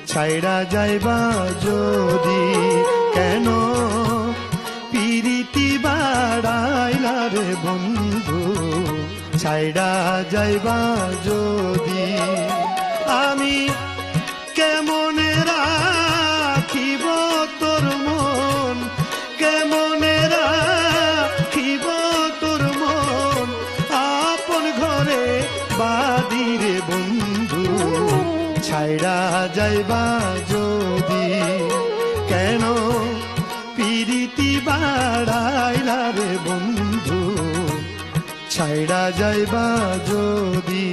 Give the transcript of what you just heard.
ছাইড়া যাইবা যদি কেন পিরিতি বাড়াইলা রে বন্ধু ছাইড়া যাইবা যদি আমি কেমনে রাখিব তোর মন কেমনে রাখিব তোর মন আপন ঘরে বাদিরে বন্ধু ছাইড়া যাইবা যদি কেন পিরিতি বাড়াইলা রে বন্ধু ছাইড়া যাইবা যদি